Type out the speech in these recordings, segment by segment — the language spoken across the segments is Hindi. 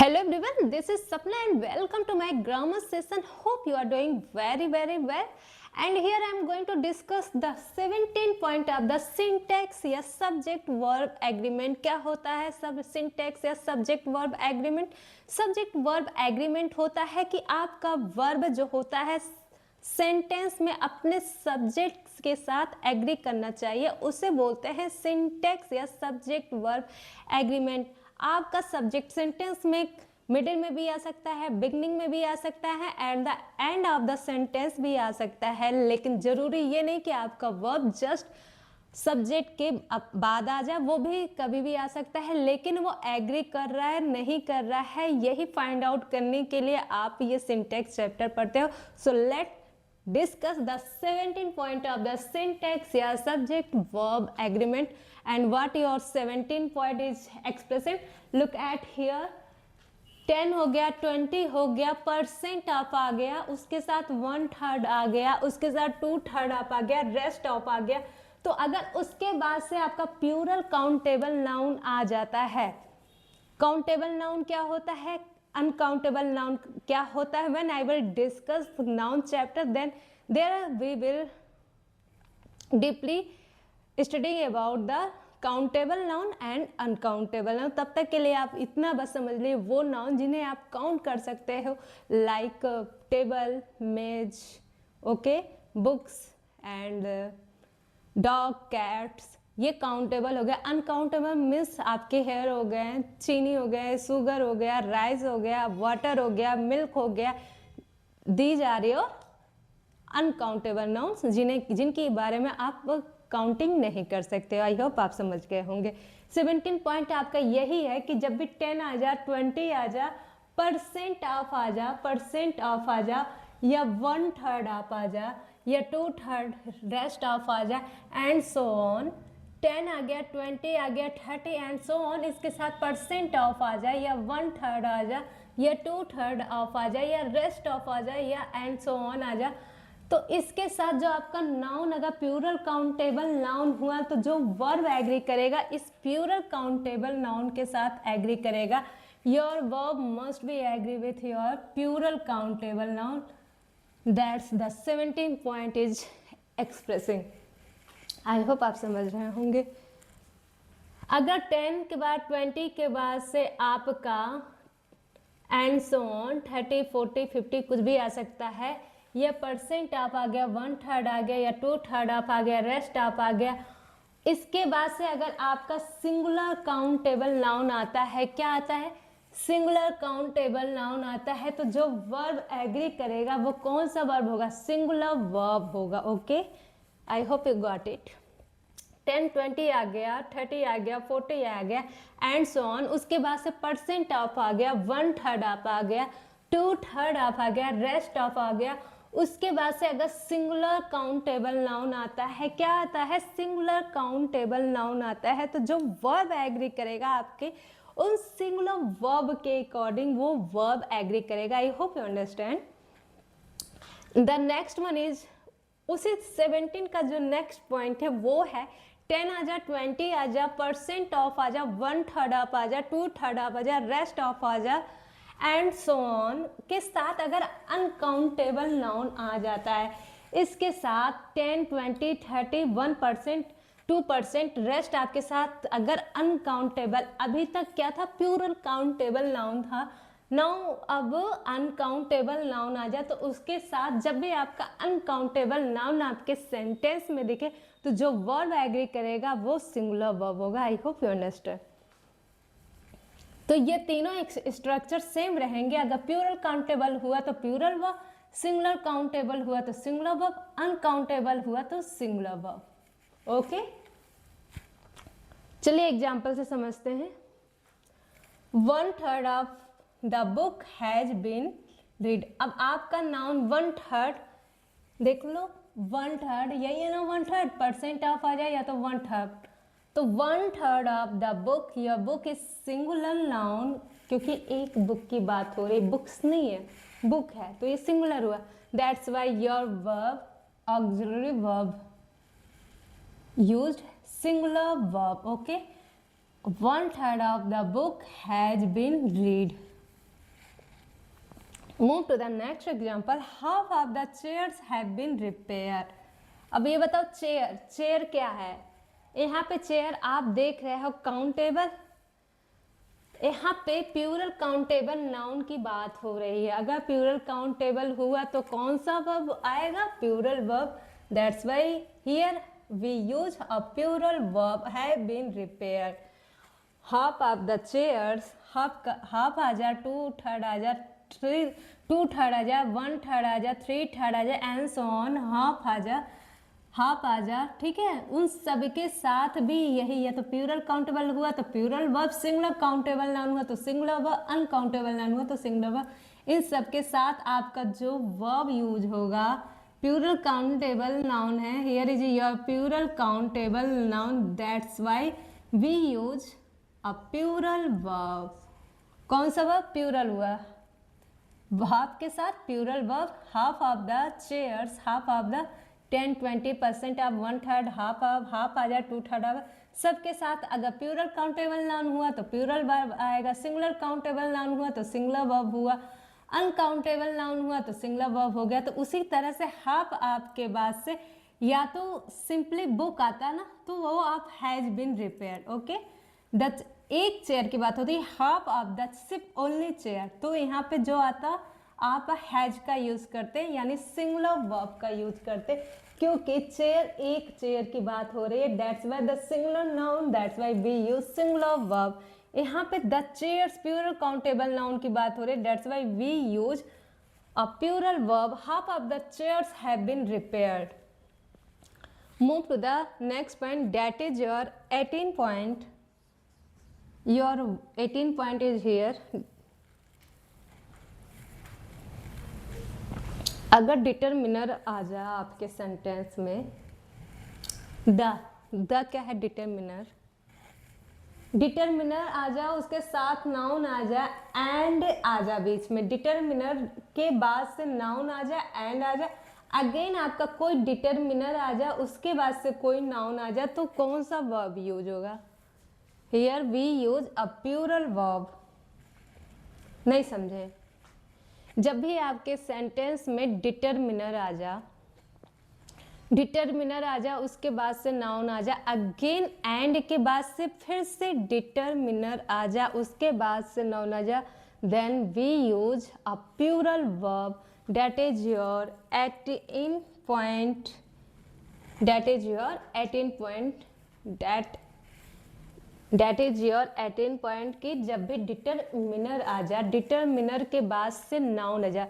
Hello everyone, this is Sapna and welcome to my grammar session. Hope you are doing very well. And here I am going to discuss the 17 point of the syntax या subject verb agreement. क्या होता है सब syntax या subject verb agreement? Subject verb agreement होता है कि आपका verb जो होता है सेंटेंस में अपने सब्जेक्ट के साथ एग्री करना चाहिए, उसे बोलते हैं सिंटैक्स या सब्जेक्ट वर्ब एग्रीमेंट। आपका सब्जेक्ट सेंटेंस में मिडिल में भी आ सकता है, बिगनिंग में भी आ सकता है, at the end of the sentence भी आ सकता है, लेकिन जरूरी ये नहीं कि आपका वर्ब जस्ट सब्जेक्ट के बाद आ जाए, वो भी कभी भी आ सकता है, लेकिन वो एग्री कर रहा है नहीं कर रहा है, यही फाइंड आउट करने के लिए आप ये सिंटैक्स चैप्टर पढ़ते हो। So let discuss the 17 point of the syntax या subject verb agreement and what your 17 point is expressing. Look at here, 10 हो गया, 20 हो गया, परसेंट ऑफ आ गया, उसके साथ 1/3 आ गया, उसके साथ 2/3 ऑफ आ गया, रेस्ट ऑफ आ गया। तो अगर उसके बाद से आपका प्लूरल काउंटेबल नाउन आ जाता है, काउंटेबल नाउन क्या होता है, अनकाउंटेबल नाउन क्या होता है, when I will discuss noun chapter then there we will deeply study about the countable noun and uncountable noun. तब तक के लिए आप इतना बस समझ लीजिए वो नाउन जिन्हें आप काउंट कर सकते हो, लाइक टेबल, मेज, okay, books and dog, cats, ये काउंटेबल हो गया। अनकाउंटेबल मीन्स आपके हेयर हो गए, चीनी हो गए, शुगर हो गया, राइस हो गया, वाटर हो गया, मिल्क हो गया, these are your uncountable nouns जिनके बारे में आप काउंटिंग नहीं कर सकते। आई होप आप समझ गए होंगे। 17 पॉइंट आपका यही है कि जब भी 10 आ जा, 20 आ जा, परसेंट ऑफ आ जा, परसेंट ऑफ आ जा, या 1/3 ऑफ आ जा, या 2/3 रेस्ट ऑफ आ जा, एंड सो ऑन। 10 आ गया, 20 आ गया, 30 एंड सो ऑन, इसके साथ परसेंट ऑफ आ जाए, या 1/3 आ जा, या 2/3 ऑफ आ जाए, या रेस्ट ऑफ आ जाए, या एंड सो ऑन आ जा, तो इसके साथ जो आपका नाउन अगर प्लूरल काउंटेबल नाउन हुआ तो जो वर्ब एग्री करेगा इस प्लूरल काउंटेबल नाउन के साथ एग्री करेगा। Your verb must be agree with your plural countable noun. That's the 17 point is expressing. I hope आप समझ रहे होंगे। अगर 10 के बाद 20 के बाद से आपका एंड सो ऑन 30, 40, 50 कुछ भी आ सकता है, या परसेंट ऑफ आ गया, 1/3 आ गया, या 2/3 ऑफ आ गया, रेस्ट ऑफ आ गया, इसके बाद से अगर आपका सिंगुलर काउंटेबल नाउन आता है, क्या आता है, सिंगुलर काउंटेबल नाउन आता है, तो जो वर्ब एग्री करेगा वो कौन सा वर्ब होगा, सिंगुलर वर्ब होगा। Okay, I hope you got it. 10, 20 आ गया, 30 आ गया, 40 आ गया, एंड सो ऑन, उसके बाद से परसेंट ऑफ आ गया, 1/3 ऑफ आ गया, 2/3 ऑफ आ गया, रेस्ट ऑफ आ गया, उसके बाद से अगर सिंगुलर काउंटेबल नाउन आता है, क्या आता है, सिंगुलर काउंटेबल नाउन आता है, तो जो वर्ब एग्री करेगा आपके उन सिंगुलर वर्ब के अकॉर्डिंग वो वर्ब एग्री करेगा। आई hope you understand. The next one is, उसी 17 का जो नेक्स्ट पॉइंट है वो है 10 आ जा, 20 आ जा, परसेंट ऑफ आ जा, 1/3 ऑफ आ जा, 2/3 ऑफ आ जा, रेस्ट ऑफ आ जा, एंड सो ऑन के साथ अगर अनकाउंटेबल नाउन आ जाता है, इसके साथ 10, 20, 30, 1%, 2%, रेस्ट आपके साथ अगर अनकाउंटेबल, अभी तक क्या था, प्लूरल काउंटेबल नाउन था, नाउ अब अनकाउंटेबल नाउन आ जाए, तो उसके साथ जब भी आपका अनकाउंटेबल नाउन आपके सेंटेंस में दिखे तो जो वर्ब एग्री करेगा वो सिंगुलर वर्ब होगा। I hope you understand. तो ये तीनों स्ट्रक्चर सेम रहेंगे। अगर प्लूरल काउंटेबल हुआ तो प्लूरल वर्ब, सिंगुलर काउंटेबल हुआ तो सिंगुलर वर्ब, अनकाउंटेबल हुआ तो सिंगुलर वर्ब। ओके, चलिए एग्जांपल से समझते हैं। 1/3 of the book has been read. अब आपका नाउन 1/3 देख लो, 1/3 यही है ना, 1/3 परसेंट ऑफ आ जाए या तो 1/3, तो 1/3 of the book, your book is singular noun, क्योंकि एक बुक की बात हो रही, बुक्स नहीं है, बुक है, तो ये सिंगुलर हुआ। That's why your verb, auxiliary verb used singular verb. Okay, 1/3 of the book has been read. Move to the next example, half of the chairs have been repair. अब ये बताओ चेयर, चेयर क्या है? यहाँ पे चेयर आप देख रहे हो काउंटेबल, यहाँ पे प्यूरल काउंटेबल नाउन की बात हो रही है। अगर प्यूरल काउंटेबल हुआ तो कौन सा वर्ब आएगा? Plural verb. That's why here we use a plural verb have been repaired. Half of the chairs, half आ जा, 2/3 आ जा, 2/3 आ जा, 1/3 आ जा, 3/3 आ जा, एंड सो ऑन। हाफ आ जा, ठीक है। उन सब के साथ भी यही है, तो प्यूरल काउंटेबल हुआ तो plural verb, singular countable noun हुआ तो सिंगुलर वर्ब, अनकाउंटेबल नाउन हुआ तो सिंगुलर वर्ब। इन सब के साथ आपका जो वर्ब यूज होगा प्यूरल काउंटेबल नाउन है। Here is your plural countable noun, that's why we use a plural verb. कौन सा वर्ब? प्यूरल हुआ, हाफ के साथ plural verb. Half of the chairs, half of the 10-20% of 1/3, half आ जाए 2/3 सबके साथ अगर प्यूरल काउंटेबल नाउन हुआ तो प्यूरल वर्ब आएगा, सिंगुलर काउंटेबल नाउन हुआ तो सिंगुलर वर्ब हुआ, अनकाउंटेबल नाउन हुआ तो सिंगुलर वर्ब हो गया। तो उसी तरह से हाफ आपके बाद से या तो सिंपली बुक आता ना तो वो आप has been repaired. Okay, the एक चेयर की बात होती है, हाफ ऑफ द सिर्फ ओनली चेयर, तो यहाँ पे जो आता आप हैज का यूज करते हैं, यानी सिंगुलर वर्ब का यूज करते, क्योंकि चेयर एक चेयर की बात हो रही है। That's why the singular noun, that's why we use singular verb. यहाँ पे the chairs plural countable noun की बात हो रही है, that's why we use a plural verb. Half of the chairs have been repaired. Move to the next point, that is your 18 point. Your 18 point is here. अगर डिटरमिनर आ जाए आपके सेंटेंस में, द क्या है? डिटरमिनर। डिटरमिनर आ जाए, उसके साथ नाउन आ जाए, एंड आ जाए बीच में, डिटरमिनर के बाद से नाउन आ जाए, एंड आ जाए, अगेन आपका कोई डिटरमिनर आ जाए, उसके बाद से कोई नाउन आ जाए, तो कौन सा वर्ब यूज होगा? Here we use a plural verb। नहीं समझे? जब भी आपके सेंटेंस में डिटरमिनर आ जा, उसके बाद से नाउन आ जा, अगेन एंड के बाद से फिर से डिटरमिनर आ जा, उसके बाद से नाउन आ जा, then we use a plural verb. That is your 18 point. That is your 18 point. That is your 18 point की जब भी डिटरमिनर आ जा, डिटरमिनर के बाद से नाउन आ जा,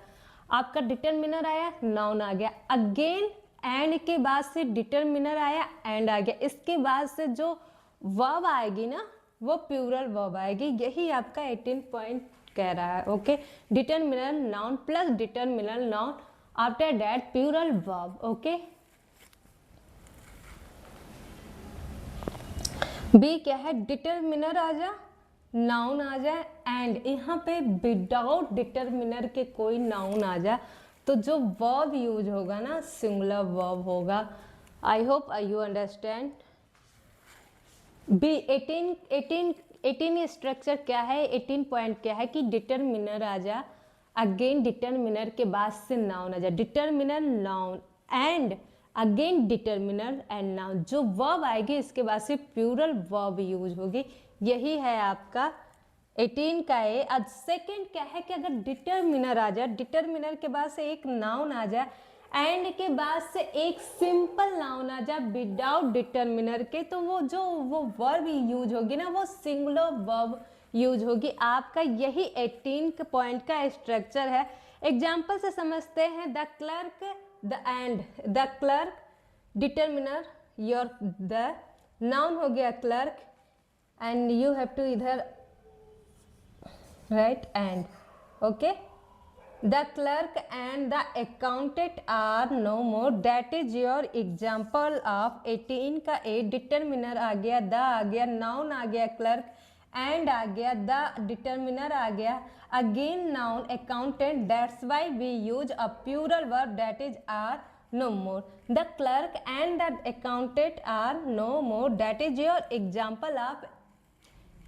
आपका डिटरमिनर आया, नाउन आ गया, अगेन एंड के बाद से डिटरमिनर आया, एंड आ गया, इसके बाद से जो वर्ब आएगी ना वो प्लूरल वर्ब आएगी। यही आपका 18 पॉइंट कह रहा है। Okay, determiner noun plus determiner noun, after that plural verb. Okay, B क्या है? डिटरमिनर आ जा, नाउन आ जाए, एंड यहाँ पे विदाउट डिटरमिनर के कोई नाउन आ जाए तो जो वर्ब यूज होगा ना सिंगुलर वर्ब होगा। I hope you understand. B 18 structure क्या है? 18 पॉइंट क्या है कि डिटरमिनर आ जा, अगेन डिटरमिनर के बाद से नाउन आ जा, determiner noun and again determiner and noun, जो वर्ब आएगी इसके बाद से प्लूरल वर्ब यूज होगी। यही है आपका 18 का ए। अब सेकेंड क्या है कि अगर डिटरमिनर आ जाए, डिटरमिनर के बाद से एक नाउन आ जाए, एंड के बाद से एक सिंपल नाउन आ जाए विदाउट डिटरमिनर के, तो वो वर्ब यूज होगी ना वो सिंगुलर वर्ब यूज होगी। आपका यही 18 पॉइंट का स्ट्रक्चर है। एग्जाम्पल से समझते हैं। The clerk, the and, the clerk determiner, your the noun हो गया clerk, and you have to इधर right and. Okay, the clerk and the accountant are no more. That is your example of 18 का ए। डिटरमिनर आ गया, द आ गया, नाउन आ गया क्लर्क, एंड आ गया, द डिटरमिनर आ गया, again noun accountant, that's why we use a plural verb that is are no more. The clerk and the accountant are no more, that is your example of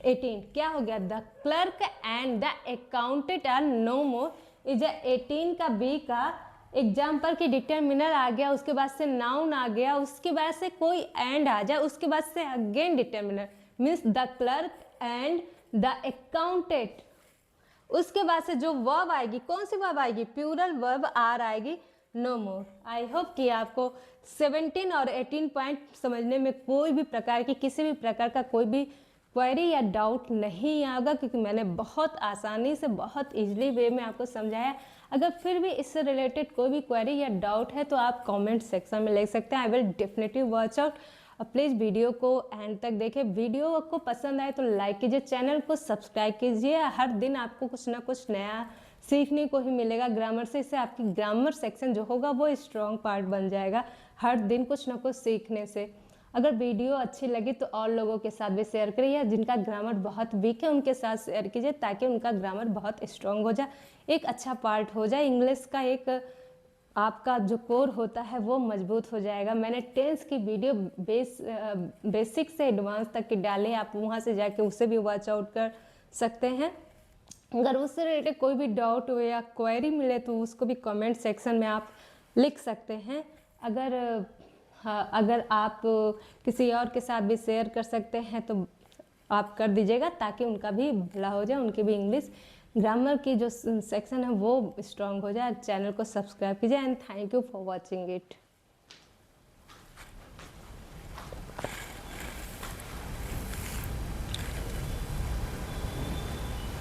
18। क्या हो गया? The clerk and the accountant are no more, is 18 का बी का एग्जाम्पल की डिटर्मिनर आ गया, उसके बाद से नाउन आ गया, उसके बाद से कोई एंड आ जाए, उसके बाद से again determiner means the clerk and the accountant. उसके बाद से जो वर्ब आएगी, कौन सी वर्ब आएगी, प्लूरल वर्ब आर आएगी, नो मोर। आई होप कि आपको 17 और 18 पॉइंट समझने में कोई भी प्रकार की, किसी भी प्रकार का कोई भी क्वेरी या डाउट नहीं आएगा, क्योंकि मैंने बहुत आसानी से, बहुत इजीली वे में आपको समझाया। अगर फिर भी इससे रिलेटेड कोई भी क्वेरी या डाउट है तो आप कमेंट सेक्शन में लिख सकते हैं। I will definitely watch out. Please video को एंड तक देखें। वीडियो आपको पसंद आए तो लाइक कीजिए, चैनल को सब्सक्राइब कीजिए। हर दिन आपको कुछ ना कुछ नया सीखने को ही मिलेगा ग्रामर से। इससे आपकी ग्रामर सेक्शन जो होगा वो स्ट्रॉन्ग पार्ट बन जाएगा, हर दिन कुछ ना कुछ सीखने से। अगर वीडियो अच्छी लगी तो और लोगों के साथ भी शेयर करिए, जिनका ग्रामर बहुत वीक है उनके साथ शेयर कीजिए, ताकि उनका ग्रामर बहुत स्ट्रॉन्ग हो जाए, एक अच्छा पार्ट हो जाए। इंग्लिश का एक आपका जो कोर होता है वो मजबूत हो जाएगा। मैंने टेंस की वीडियो बेसिक से एडवांस तक की डाली, आप वहाँ से जाके उसे भी वॉच आउट कर सकते हैं। अगर उससे रिलेटेड कोई भी डाउट हो या क्वेरी मिले तो उसको भी कमेंट सेक्शन में आप लिख सकते हैं। अगर आप किसी और के साथ भी शेयर कर सकते हैं तो आप कर दीजिएगा, ताकि उनका भी भला हो जाए, उनकी भी इंग्लिश ग्रामर की जो सेक्शन है वो स्ट्रॉन्ग हो जाए। चैनल को सब्सक्राइब कीजिए and thank you for watching it.